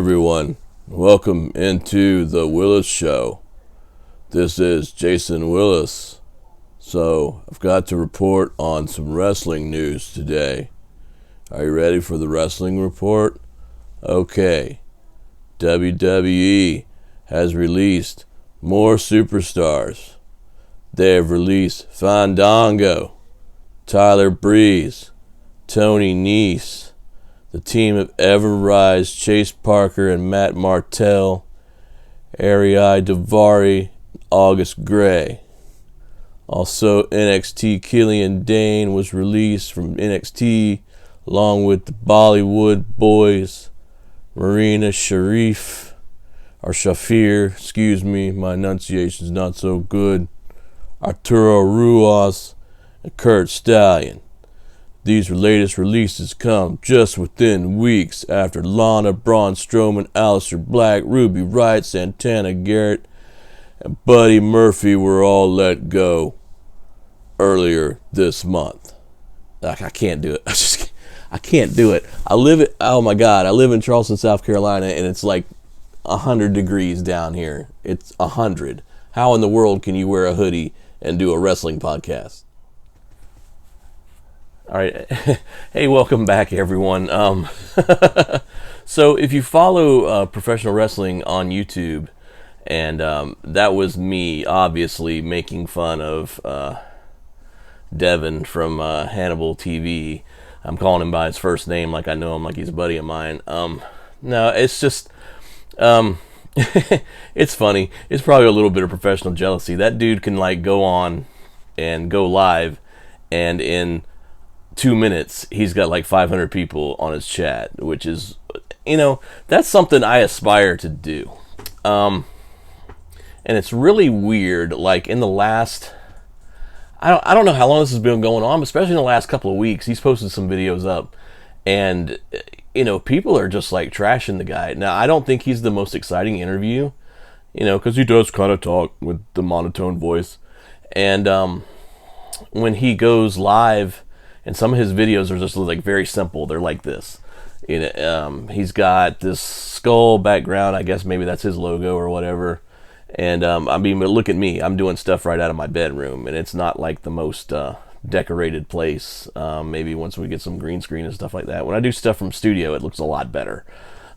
everyone. Welcome into the Willis Show. This is Jason Willis. So, I've got to report on some wrestling news today. Are you ready for the wrestling report? Okay. WWE has released more superstars. They have released Fandango, Tyler Breeze, Tony Nese, the team of Ever Rise, Chase Parker and Matt Martell, Ariai Daivari, August Gray. Also, NXT Killian Dane was released from NXT, along with the Bollywood Boys, Marina Shafir, my enunciation's not so good, Arturo Ruas, and Kurt Stallion. These latest releases come just within weeks after Lana, Braun Strowman, Aleister Black, Ruby Riott, Santana Garrett, and Buddy Murphy were all let go earlier this month. I can't do it. I can't do it. I live in Charleston, South Carolina, and it's like 100 degrees down here. It's 100. How in the world can you wear a hoodie and do a wrestling podcast? All right. Hey, welcome back, everyone. So if you follow professional wrestling on YouTube, and that was me, obviously, making fun of Devin from Hannibal TV. I'm calling him by his first name like I know him, like he's a buddy of mine. No, it's just... it's funny. It's probably a little bit of professional jealousy. That dude can, go on and go live, and in 2 minutes, he's got 500 people on his chat, which is, that's something I aspire to do. And it's really weird, in the last, I don't know how long this has been going on, but especially in the last couple of weeks, he's posted some videos up, and, people are just, trashing the guy. Now, I don't think he's the most exciting interview, because he does kind of talk with the monotone voice, and, when he goes live, and some of his videos are just very simple. They're like this. He's got this skull background. I guess maybe that's his logo or whatever. And look at me. I'm doing stuff right out of my bedroom, and it's not the most decorated place. Maybe once we get some green screen and stuff like that. When I do stuff from studio, it looks a lot better.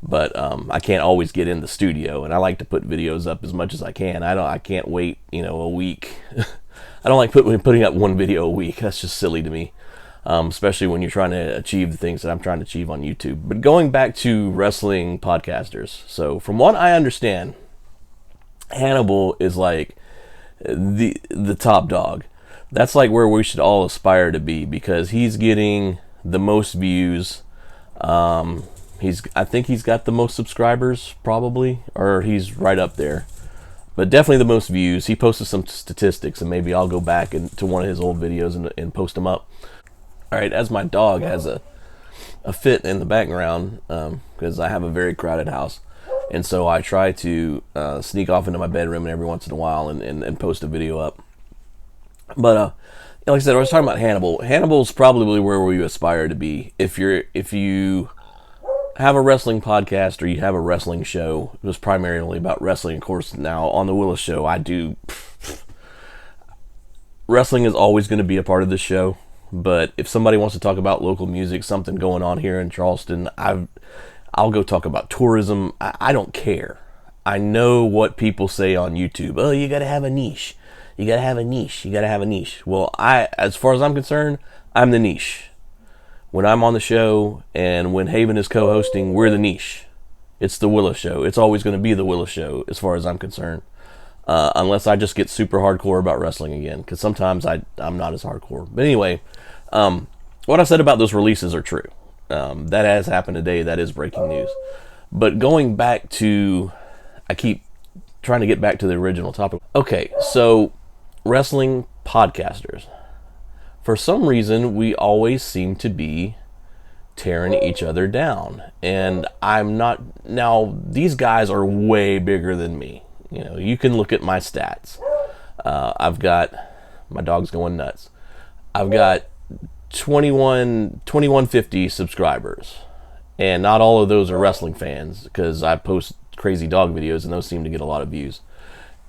But I can't always get in the studio, and I like to put videos up as much as I can. I can't wait a week. I don't like putting up one video a week. That's just silly to me. Especially when you're trying to achieve the things that I'm trying to achieve on YouTube. But going back to wrestling podcasters. So from what I understand, Hannibal is the top dog. That's where we should all aspire to be, because he's getting the most views. I think he's got the most subscribers, probably, or he's right up there. But definitely the most views. He posted some statistics, and maybe I'll go back to one of his old videos and post them up. All right, as my dog has a fit in the background, because I have a very crowded house, and so I try to sneak off into my bedroom every once in a while and post a video up. But like I said, I was talking about Hannibal. Hannibal's probably where we aspire to be. If you have a wrestling podcast or you have a wrestling show, it was primarily about wrestling. Of course, now on the Willis Show, I do... Wrestling is always going to be a part of this show. But if somebody wants to talk about local music, something going on here in Charleston, I'll go talk about tourism. I don't care. I know what people say on YouTube. Oh, you got to have a niche. You got to have a niche. You got to have a niche. Well, as far as I'm concerned, I'm the niche. When I'm on the show and when Haven is co-hosting, we're the niche. It's the Willis Show. It's always going to be the Willis Show as far as I'm concerned. Unless I just get super hardcore about wrestling again, because sometimes I'm not as hardcore. But anyway, what I said about those releases are true. That has happened today. That is breaking news. But going back to... I keep trying to get back to the original topic. Okay, so wrestling podcasters. For some reason, we always seem to be tearing each other down. And I'm not... Now, these guys are way bigger than me. You can look at my stats. I've got... My dog's going nuts. I've got 2150 subscribers. And not all of those are wrestling fans, because I post crazy dog videos and those seem to get a lot of views.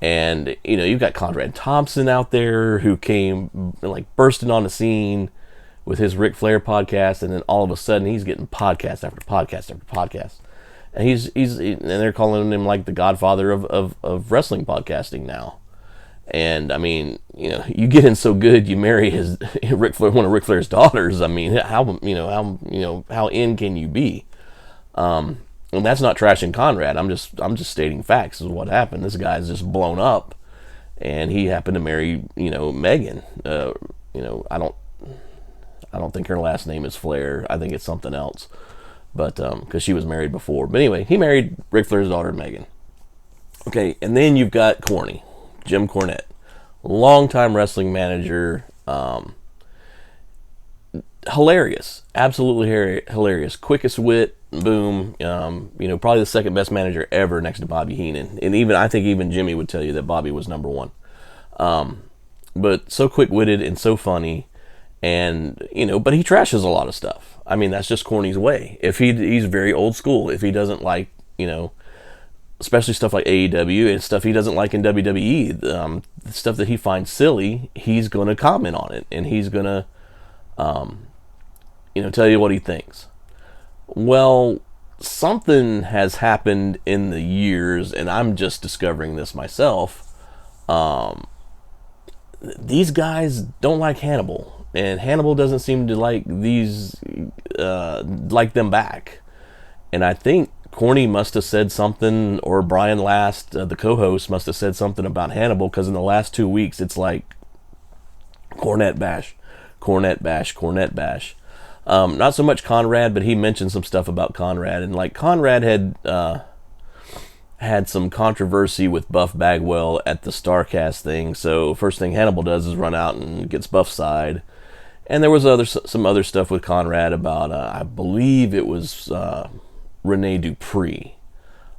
And, you know, you've got Conrad Thompson out there who came like bursting on the scene with his Ric Flair podcast, and then all of a sudden he's getting podcast after podcast after podcast. And and they're calling him like the godfather of wrestling podcasting now. And I mean, you know, you get in so good, you marry one of Ric Flair's daughters. I mean, how in can you be? And that's not trashing Conrad. I'm just stating facts. This is what happened. This guy's just blown up, and he happened to marry, you know, Megan. I don't think her last name is Flair. I think it's something else. But because she was married before. But anyway, he married Ric Flair's daughter, Megan. Okay, and then you've got Jim Cornette, longtime wrestling manager. Hilarious, absolutely hilarious, quickest wit, boom. Probably the second best manager ever, next to Bobby Heenan, and I think even Jimmy would tell you that Bobby was number one. But so quick-witted and so funny, and but he trashes a lot of stuff. I mean, that's just Corny's way. If he's very old school. If he doesn't like, especially stuff like AEW and stuff he doesn't like in WWE, the stuff that he finds silly, he's going to comment on it, and he's going to tell you what he thinks. Well, something has happened in the years, and I'm just discovering this myself. These guys don't like Hannibal, and Hannibal doesn't seem to like them back. And I think Corny must have said something, or Brian Last, the co-host, must have said something about Hannibal, because in the last 2 weeks, it's like Cornette bash, Cornette bash, Cornette bash. Not so much Conrad, but he mentioned some stuff about Conrad, and like Conrad had some controversy with Buff Bagwell at the StarCast thing. So first thing Hannibal does is run out and gets Buff's side. And there was some other stuff with Conrad about I believe it was Rene Dupree.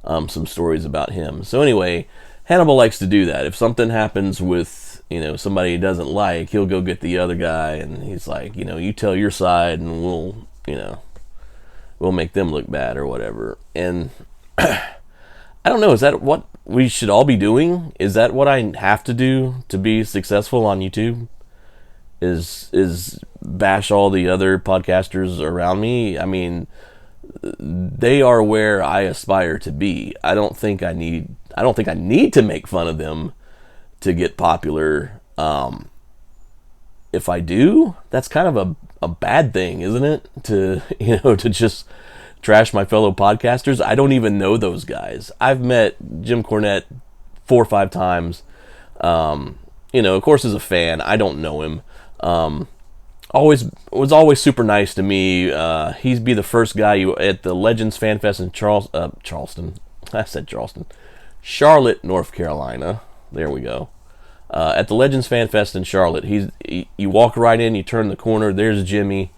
Some stories about him. So anyway, Hannibal likes to do that. If something happens with somebody he doesn't like, he'll go get the other guy, and he's like, you tell your side, and we'll make them look bad or whatever. And I don't know, is that what we should all be doing? Is that what I have to do to be successful on YouTube? Is bash all the other podcasters around me? I mean, they are where I aspire to be. I don't think I need to make fun of them to get popular. If I do, that's kind of a bad thing, isn't it? To just trash my fellow podcasters. I don't even know those guys. I've met Jim Cornette 4 or 5 times. Of course, as a fan, I don't know him. Was always super nice to me. He'd be the first guy at the Legends Fan Fest in Charleston. I said Charleston. Charlotte, North Carolina. There we go. At the Legends Fan Fest in Charlotte, you walk right in, you turn the corner, there's Jimmy,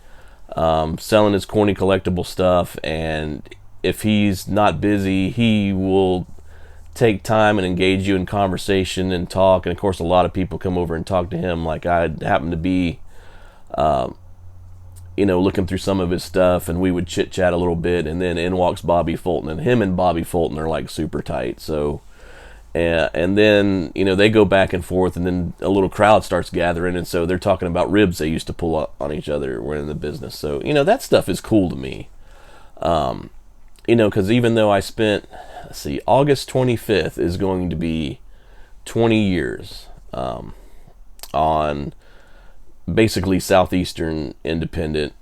selling his corny collectible stuff, and if he's not busy, he will take time and engage you in conversation and talk. And of course, a lot of people come over and talk to him. Like, I happened to be looking through some of his stuff, and we would chit chat a little bit, and then in walks Bobby Fulton, and him and Bobby Fulton are like super tight. So and then they go back and forth, and then a little crowd starts gathering, and so they're talking about ribs they used to pull on each other when in the business. So that stuff is cool to me. Because even though I spent, August 25th is going to be 20 years on basically southeastern independent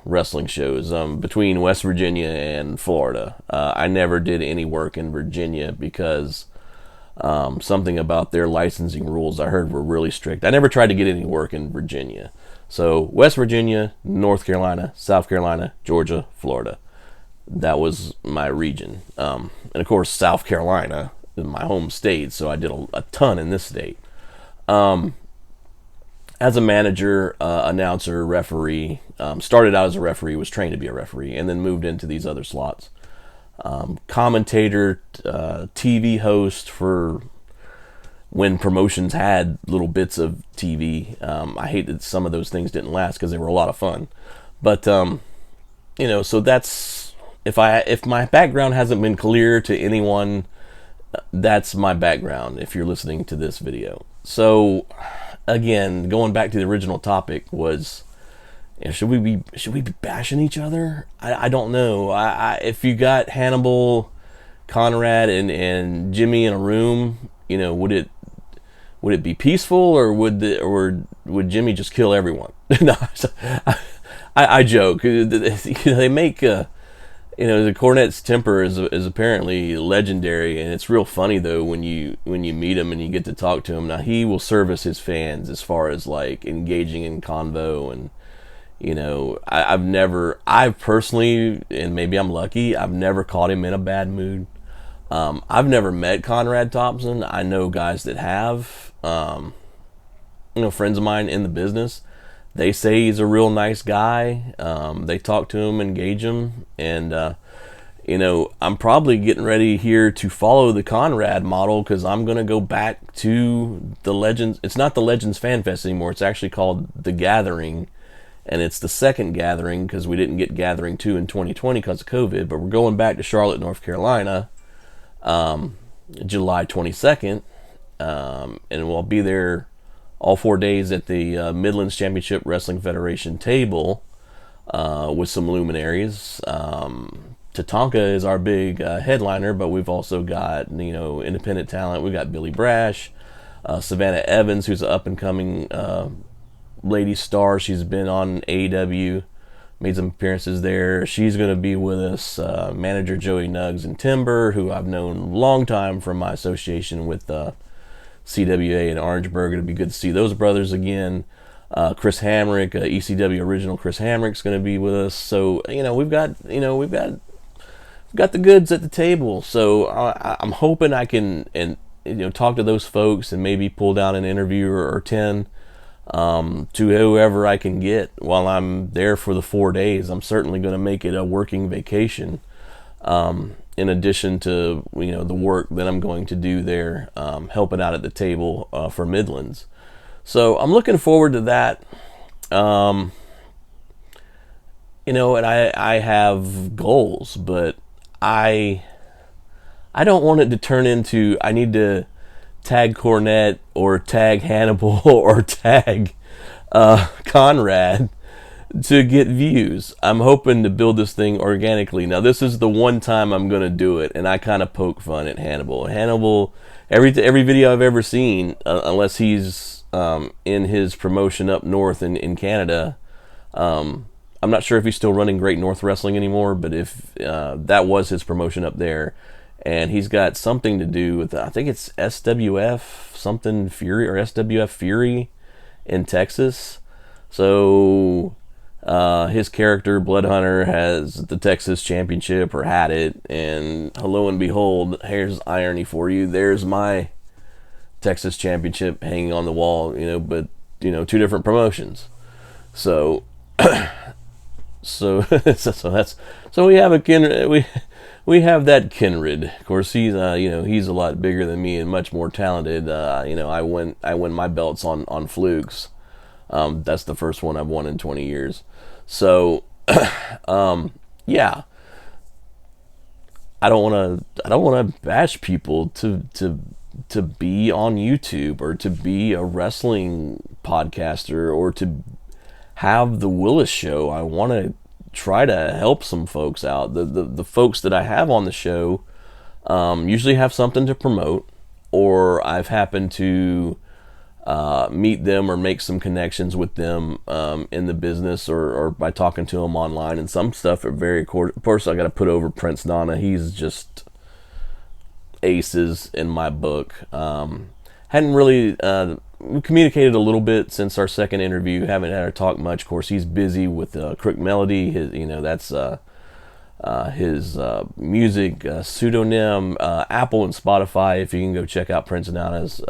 wrestling shows between West Virginia and Florida. I never did any work in Virginia because something about their licensing rules I heard were really strict. I never tried to get any work in Virginia. So West Virginia, North Carolina, South Carolina, Georgia, Florida. That was my region. And of course, South Carolina is my home state, so I did a ton in this state. As a manager, announcer, referee, started out as a referee, was trained to be a referee, and then moved into these other slots. Commentator, TV host for when promotions had little bits of TV. I hate that some of those things didn't last because they were a lot of fun. But so that's, if my background hasn't been clear to anyone, that's my background if you're listening to this video. So again, going back to the original topic was, should we be bashing each other? I don't know. If you got Hannibal, Conrad, and Jimmy in a room, would it be peaceful, or would Jimmy just kill everyone? No, I joke. They make the Cornette's temper is apparently legendary, and it's real funny though when you meet him and you get to talk to him. Now he will service his fans as far as like engaging in convo, and I've personally, and maybe I'm lucky, I've never caught him in a bad mood. I've never met Conrad Thompson. I know guys that have, friends of mine in the business. They say he's a real nice guy. They talk to him, engage him, and I'm probably getting ready here to follow the Conrad model, because I'm gonna go back to the Legends. It's not the Legends Fan Fest anymore. It's actually called The Gathering, and it's the second gathering because we didn't get Gathering 2 in 2020 because of COVID. But we're going back to Charlotte, North Carolina, July 22nd, and we'll be there all 4 days at the Midlands Championship Wrestling Federation table with some luminaries. Tatanka is our big headliner, but we've also got independent talent. We've got Billy Brash, Savannah Evans, who's an up-and-coming lady star. She's been on AEW, made some appearances there. She's going to be with us. Manager Joey Nuggs and Timber, who I've known a long time from my association with CWA in Orangeburg. It'd be good to see those brothers again. Chris Hamrick, ECW original Chris Hamrick's going to be with us. So we've got the goods at the table. So I'm hoping I can talk to those folks and maybe pull down an interview or 10 to whoever I can get while I'm there for the 4 days. I'm certainly going to make it a working vacation. In addition to the work that I'm going to do there, helping out at the table for Midlands. So I'm looking forward to that. And I have goals, but I don't want it to turn into I need to tag Cornette or tag Hannibal or tag Conrad to get views. I'm hoping to build this thing organically. Now, this is the one time I'm going to do it, and I kind of poke fun at Hannibal. Hannibal, every video I've ever seen, unless he's in his promotion up north in Canada, I'm not sure if he's still running Great North Wrestling anymore, but if that was his promotion up there, and he's got something to do with, I think it's SWF something Fury or SWF Fury in Texas. So his character Blood Hunter has the Texas Championship, or had it, and lo and behold, here's irony for you. There's my Texas Championship hanging on the wall, but two different promotions. So so we have we have that kindred. Of course, he's he's a lot bigger than me and much more talented. I win my belts on flukes. That's the first one I've won in 20 years. So yeah, I don't want to bash people to be on YouTube, or to be a wrestling podcaster, or to have the Willis show. I want to try to help some folks out. The folks that I have on the show usually have something to promote, or I've happened to meet them or make some connections with them in the business, or by talking to them online. And some stuff are very, of course, I got to put over Prince Nana. He's just aces in my book. Hadn't really we communicated a little bit since our second interview. Haven't had our talk much. Of course, he's busy with Crook Melody. His, that's his music pseudonym. Apple and Spotify, if you can go check out Prince Nana's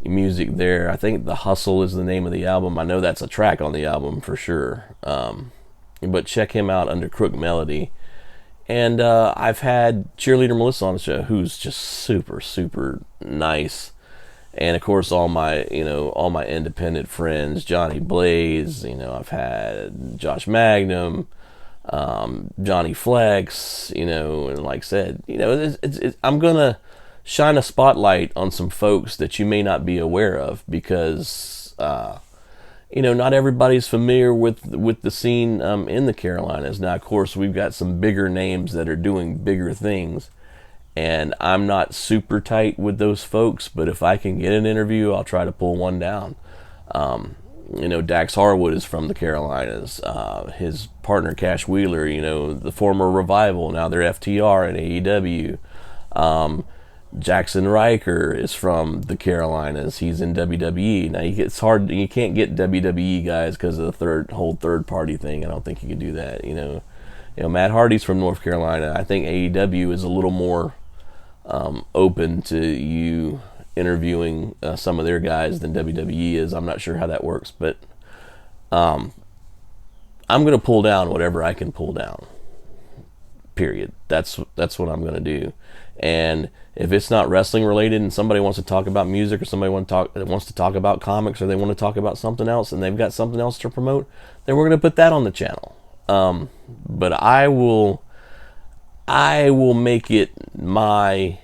music there. I think The Hustle is the name of the album. I know that's a track on the album for sure. But check him out under Crook Melody. And I've had Cheerleader Melissa on the show, who's just super, super nice. And of course, all my independent friends, Johnny Blaze. I've had Josh Magnum, Johnny Flex. And like I said, I'm gonna shine a spotlight on some folks that you may not be aware of, because not everybody's familiar with the scene in the Carolinas. Now, of course, we've got some bigger names that are doing bigger things, and I'm not super tight with those folks, but if I can get an interview, I'll try to pull one down. Dax Harwood is from the Carolinas. His partner, Cash Wheeler, the former Revival, now they're FTR and AEW. Jackson Riker is from the Carolinas. He's in WWE. Now, it's hard. You can't get WWE guys because of the whole third party thing. I don't think you can do that. Matt Hardy's from North Carolina. I think AEW is a little more open to you interviewing some of their guys than WWE is. I'm not sure how that works, but I'm going to pull down whatever I can pull down. Period. That's what I'm going to do. And if it's not wrestling related and somebody wants to talk about music, or somebody wants to talk about comics, or they want to talk about something else and they've got something else to promote, then we're going to put that on the channel. But I will make it my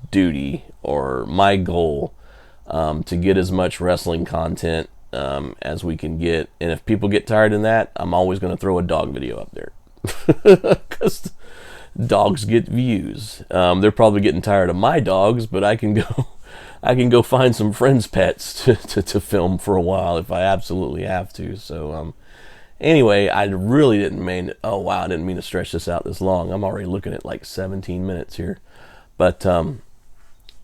duty or my goal to get as much wrestling content as we can get. And if people get tired in that, I'm always going to throw a dog video up there, because dogs get views. They're probably getting tired of my dogs, but I can go find some friends' pets to film for a while if I absolutely have to. So anyway, I really didn't mean. Oh wow, I didn't mean to stretch this out this long. I'm already looking at like 17 minutes here, but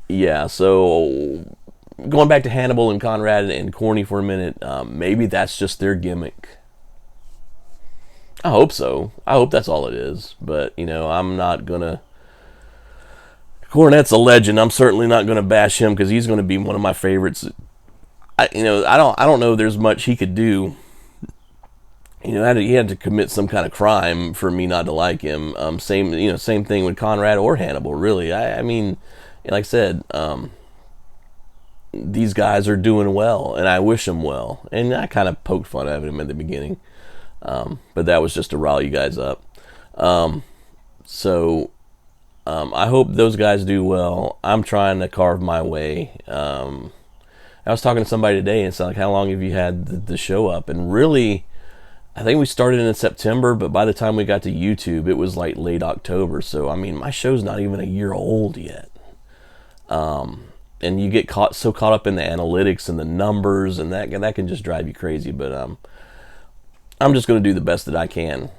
yeah. So going back to Hannibal and Conrad and Corny for a minute, maybe that's just their gimmick. I hope so. I hope that's all it is. But, I'm not going to... Cornette's a legend. I'm certainly not going to bash him, because he's going to be one of my favorites. I don't know there's much he could do. He had to commit some kind of crime for me not to like him. Same thing with Conrad or Hannibal, really. I mean, like I said, these guys are doing well, and I wish them well. And I kind of poked fun at him at the beginning. But that was just to rile you guys up. So I hope those guys do well. I'm trying to carve my way. I was talking to somebody today, and it's like, how long have you had the show up? And really, I think we started in September, but by the time we got to YouTube, it was like late October. So, I mean, my show's not even a year old yet. And you get so caught up in the analytics and the numbers, and that can just drive you crazy. But I'm just going to do the best that I can.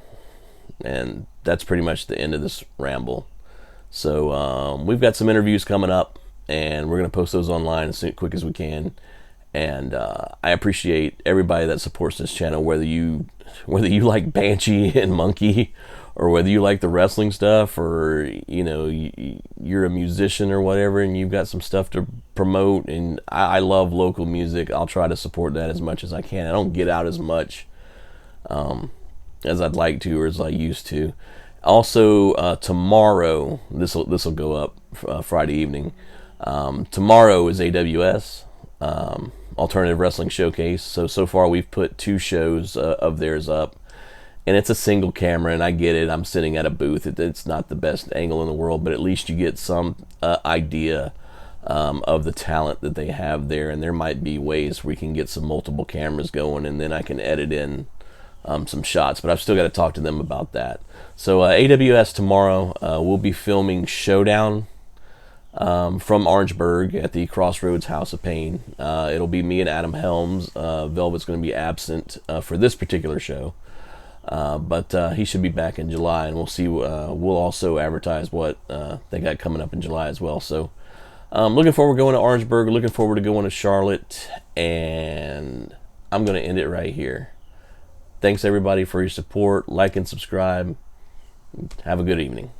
And that's pretty much the end of this ramble. So we've got some interviews coming up, and we're going to post those online as quick as we can. And I appreciate everybody that supports this channel, whether you like Banshee and Monkey, or whether you like the wrestling stuff, or you're a musician or whatever, and you've got some stuff to promote. And I love local music. I'll try to support that as much as I can. I don't get out as much as I'd like to, or as I used to. Also, tomorrow, this will go up Friday evening. Tomorrow is AWS, Alternative Wrestling Showcase. So far we've put 2 shows of theirs up, and it's a single camera, and I get it. I'm sitting at a booth. It's not the best angle in the world, but at least you get some idea of the talent that they have there, and there might be ways we can get some multiple cameras going, and then I can edit in some shots, but I've still got to talk to them about that. So AWS tomorrow, we'll be filming Showdown from Orangeburg at the Crossroads House of Pain. It'll be me and Adam Helms. Velvet's going to be absent for this particular show, but he should be back in July, and we'll see. We'll also advertise what they got coming up in July as well. So looking forward to going to Orangeburg, looking forward to going to Charlotte, and I'm going to end it right here. Thanks everybody for your support. Like and subscribe. Have a good evening.